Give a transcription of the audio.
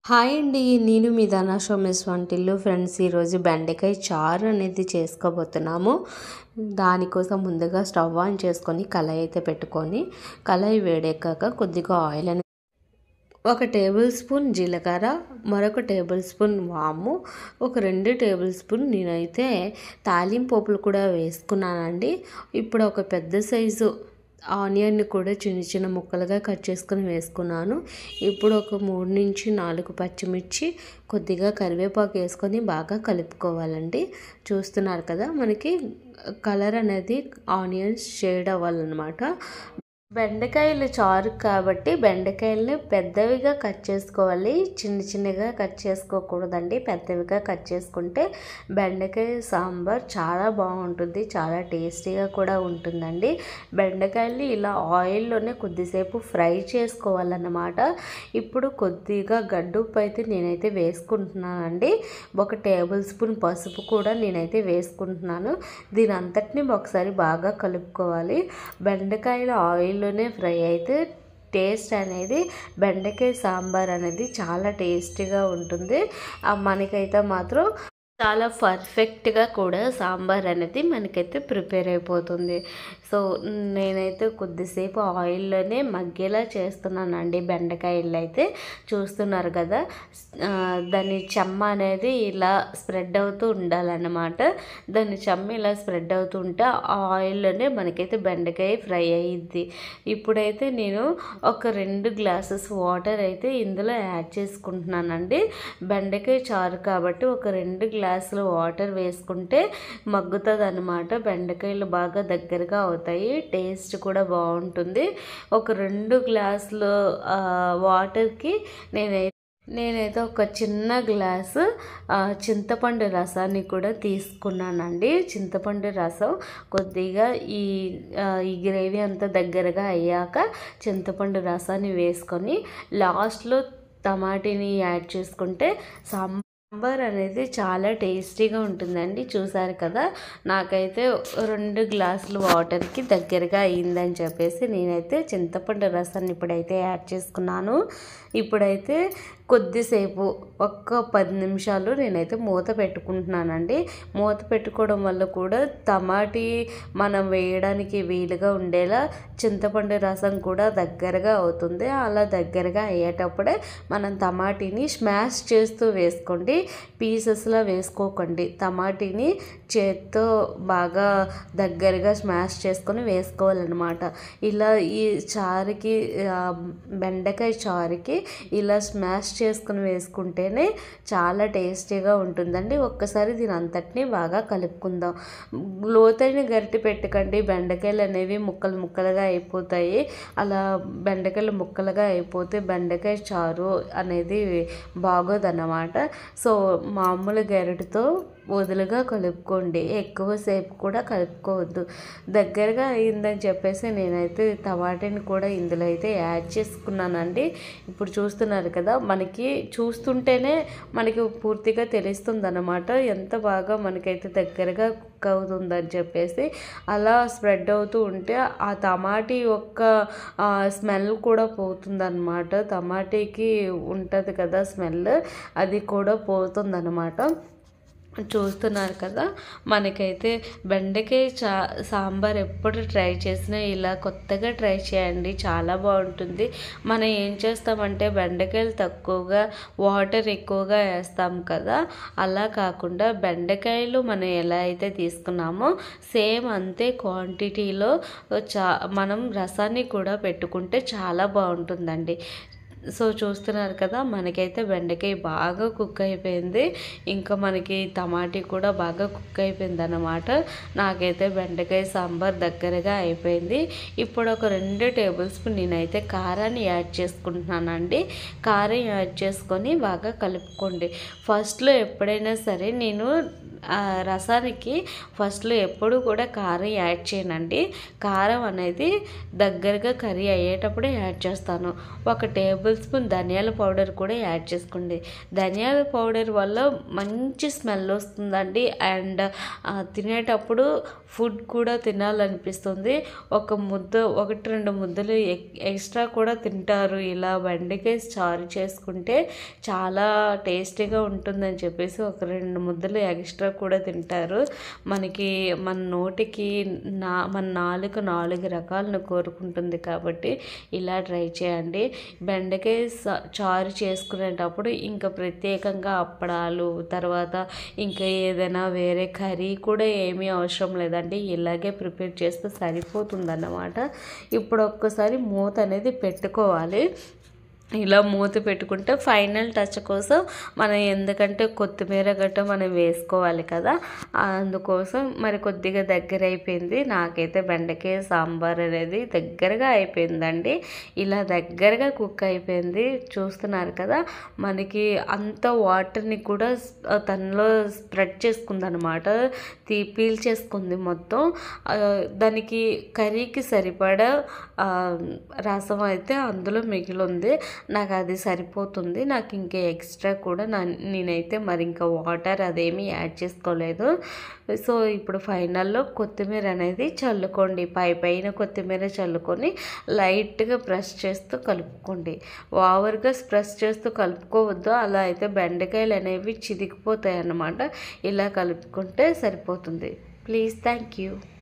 Hi అండి. నేను మీ ధనా షోమేస్ వంటిల్లు. ఫ్రెండ్స్, ఈరోజు బెండకాయ చారు అనేది చేసుకోబోతున్నాము. దానికోసం ముందుగా స్టవ్ ఆన్ చేసుకొని కళాయి అయితే పెట్టుకొని, కళాయి వేడెక్కాక కొద్దిగా ఆయిల్ అనేది, 1 టేబుల్ స్పూన్ జీలకర్ర, మరొక టేబుల్ స్పూన్ వాము, ఒక 2 టేబుల్ స్పూన్ నేనైతే తాలింపోపులు కూడా వేసుకున్నానండి. ఇప్పుడు ఒక పెద్ద సైజు ఆనియన్ని కూడా చిన్న చిన్న ముక్కలుగా కట్ చేసుకుని వేసుకున్నాను. ఇప్పుడు ఒక 3 నుంచి 4 పచ్చిమిర్చి, కొద్దిగా కరివేపాకు వేసుకొని బాగా కలుపుకోవాలండి. చూస్తున్నారు కదా, మనకి కలర్ అనేది ఆనియన్స్ షేడ్ అవ్వాలన్నమాట. బెండకాయలు చారు కాబట్టి బెండకాయలని పెద్దవిగా కట్ చేసుకోవాలి, చిన్న చిన్నగా కట్ చేసుకోకూడదండి. పెద్దవిగా కట్ చేసుకుంటే బెండకాయ సాంబార్ చాలా బాగుంటుంది, చాలా టేస్టీగా కూడా ఉంటుందండి. బెండకాయలు ఇలా ఆయిల్లోనే కొద్దిసేపు ఫ్రై చేసుకోవాలన్నమాట. ఇప్పుడు కొద్దిగా గడ్డుప్పు అయితే నేనైతే వేసుకుంటున్నానండి. 1 టేబుల్ స్పూన్ పసుపు కూడా నేనైతే వేసుకుంటున్నాను. దీని అంతటిని ఒకసారి బాగా కలుపుకోవాలి. బెండకాయలు ఆయిల్లోనే ఫ్రై అయితే టేస్ట్ అనేది, బెండకాయ సాంబార్ అనేది చాలా టేస్టీగా ఉంటుంది. మనకైతే మాత్రం చాలా పర్ఫెక్ట్గా కూడా సాంబార్ అనేది మనకైతే ప్రిపేర్ అయిపోతుంది. సో నేనైతే కొద్దిసేపు ఆయిల్లోనే మగ్గేలా చేస్తున్నానండి. బెండకాయలు అయితే చూస్తున్నారు కదా, దాని చెమ్మ అనేది ఇలా స్ప్రెడ్ అవుతూ ఉండాలన్నమాట. దాని చెమ్మ ఇలా స్ప్రెడ్ అవుతూ ఉంటే ఆ ఆయిల్లోనే మనకైతే బెండకాయ ఫ్రై అయ్యిద్ది. ఇప్పుడైతే నేను ఒక 2 గ్లాసెస్ వాటర్ అయితే ఇందులో యాడ్ చేసుకుంటున్నానండి. బెండకాయ చారు కాబట్టి ఒక 2 గ్లాసులు వాటర్ వేసుకుంటే మగ్గుతుంది అన్నమాట. బెండకాయలు బాగా దగ్గరగా అవుతాయి, టేస్ట్ కూడా బాగుంటుంది. ఒక 2 గ్లాసులు వాటర్కి నేనైతే ఒక చిన్న గ్లాసు చింతపండు రసాన్ని కూడా తీసుకున్నానండి. చింతపండు రసం కొద్దిగా ఈ గ్రేవీ అంతా దగ్గరగా అయ్యాక చింతపండు రసాన్ని వేసుకొని లాస్ట్లో టమాటీని యాడ్ చేసుకుంటే సాంబార్ అనేది చాలా టేస్టీగా ఉంటుందండి. చూసారు కదా, నాకైతే 2 గ్లాసులు వాటర్కి దగ్గరగా అయ్యిందని చెప్పేసి నేనైతే చింతపండు రసాన్ని ఇప్పుడైతే యాడ్ చేసుకున్నాను. ఇప్పుడైతే కొద్దిసేపు ఒక్క 10 నిమిషాలు నేనైతే మూత పెట్టుకుంటున్నానండి. మూత పెట్టుకోవడం వల్ల కూడా టమాటీ మనం వేయడానికి వీలుగా ఉండేలా చింతపండు రసం కూడా దగ్గరగా అవుతుంది. అలా దగ్గరగా అయ్యేటప్పుడే మనం టమాటీని స్మాష్ చేస్తూ వేసుకోండి, పీసెస్లా వేసుకోకండి. టమాటీని చేత్తో బాగా దగ్గరగా స్మాష్ చేసుకొని వేసుకోవాలన్నమాట. ఇలా ఈ చారుకి, బెండకాయ చారుకి ఇలా స్మాష్ చేసుకుని వేసుకుంటేనే చాలా టేస్టీగా ఉంటుందండి. ఒక్కసారి దీని అంతటినీ బాగా కలుపుకుందాం. లోతైన గరిటె పెట్టకండి, బెండకాయలు అనేవి ముక్కలు ముక్కలుగా అయిపోతాయి. అలా బెండకాయలు ముక్కలుగా అయిపోతే బెండకాయ చారు అనేది బాగోదన్నమాట. సో మామూలు గరిటెతో వదులుగా కలుపుకోండి, ఎక్కువసేపు కూడా కలుపుకోవద్దు. దగ్గరగా అయిందని చెప్పేసి నేనైతే టమాటాని కూడా ఇందులో అయితే యాడ్ చేసుకున్నానండి. ఇప్పుడు చూస్తున్నారు కదా, మనకి చూస్తుంటేనే మనకి పూర్తిగా తెలుస్తుంది అన్నమాట ఎంత బాగా మనకైతే దగ్గరగా కుక్ అవుతుందని చెప్పేసి. అలా స్ప్రెడ్ అవుతూ ఉంటే ఆ టమాటీ యొక్క స్మెల్ కూడా పోతుందన్నమాట. టమాటీకి ఉంటుంది కదా స్మెల్, అది కూడా పోతుందన్నమాట. చూస్తున్నారు కదా, మనకైతే బెండకాయ సాంబార్ ఎప్పుడు ట్రై చేసినా ఇలా కొత్తగా ట్రై చేయండి, చాలా బాగుంటుంది. మనం ఏం చేస్తామంటే బెండకాయలు తక్కువగా వాటర్ ఎక్కువగా వేస్తాం కదా, అలా కాకుండా బెండకాయలు మనం ఎలా అయితే తీసుకున్నామో సేమ్ అంతే క్వాంటిటీలో మనం రసాన్ని కూడా పెట్టుకుంటే చాలా బాగుంటుందండి. సో చూస్తున్నారు కదా, మనకైతే బెండకాయ బాగా కుక్ అయిపోయింది, ఇంకా మనకి టమాటీ కూడా బాగా కుక్ అయిపోయింది అన్నమాట. నాకైతే బెండకాయ సాంబార్ దగ్గరగా అయిపోయింది. ఇప్పుడు ఒక 2 టేబుల్ స్పూన్ నేనైతే కారాన్ని యాడ్ చేసుకుంటున్నానండి. కారం యాడ్ చేసుకొని బాగా కలుపుకోండి. ఫస్ట్లో ఎప్పుడైనా సరే నేను రసానికి ఫస్ట్లో ఎప్పుడు కూడా కారం యాడ్ చేయనండి. కారం అనేది దగ్గరగా కర్రీ అయ్యేటప్పుడే యాడ్ చేస్తాను. 1 టేబుల్ స్పూన్ ధనియాల పౌడర్ కూడా యాడ్ చేసుకోండి. ధనియాల పౌడర్ వల్ల మంచి స్మెల్ వస్తుందండి. అండ్ తినేటప్పుడు ఫుడ్ కూడా తినాలనిపిస్తుంది. 1-2 ముద్దలు ఎక్స్ట్రా కూడా తింటారు. ఇలా బెండకాయ చారు చేసుకుంటే చాలా టేస్టీగా ఉంటుందని చెప్పేసి 1-2 ముద్దలు ఎక్స్ట్రా కూడా తింటారు. మన నోటికి మన నాలుక 4 రకాలను కోరుకుంటుంది కాబట్టి ఇలా ట్రై చేయండి. బెండకాయ చారు చేసుకునేటప్పుడు ఇంకా ప్రత్యేకంగా అప్పడాలు, తర్వాత ఇంకా ఏదైనా వేరే కర్రీ కూడా ఏమీ అవసరం లేదండి. ఇలాగే ప్రిపేర్ చేస్తే సరిపోతుందన్నమాట. ఇప్పుడు ఒక్కసారి మూత అనేది పెట్టుకోవాలి. ఇలా మూత పెట్టుకుంటే ఫైనల్ టచ్ కోసం మనం, ఎందుకంటే కొత్తిమీర గట్ట మనం వేసుకోవాలి కదా, అందుకోసం మరి కొద్దిగా దగ్గర అయిపోయింది. నాకైతే బెండకాయ సాంబార్ అనేది దగ్గరగా అయిపోయిందండి. ఇలా దగ్గరగా కుక్ అయిపోయింది. చూస్తున్నారు కదా, మనకి అంత వాటర్ని కూడా తనలో స్ప్రెడ్ చేసుకుందనమాట, పీల్చేసుకుంది మొత్తం. దానికి కర్రీకి సరిపడా రసం అయితే అందులో మిగిలి ఉంది. నాకు అది సరిపోతుంది. నాకు ఇంకా ఎక్స్ట్రా కూడా నేనైతే మరి ఇంకా వాటర్ అదేమీ యాడ్ చేసుకోలేదు. సో ఇప్పుడు ఫైనల్లో కొత్తిమీర అనేది చల్లుకోండి. పైన కొత్తిమీర చల్లుకొని లైట్గా ప్రెస్ చేస్తూ కలుపుకోండి. ఓవర్గా ప్రెస్ చేస్తూ కలుపుకోవద్దు, అలా అయితే బెండకాయలు అనేవి చిదికిపోతాయి అన్నమాట. ఇలా కలుపుకుంటే సరిపోతుంది. Please, thank you.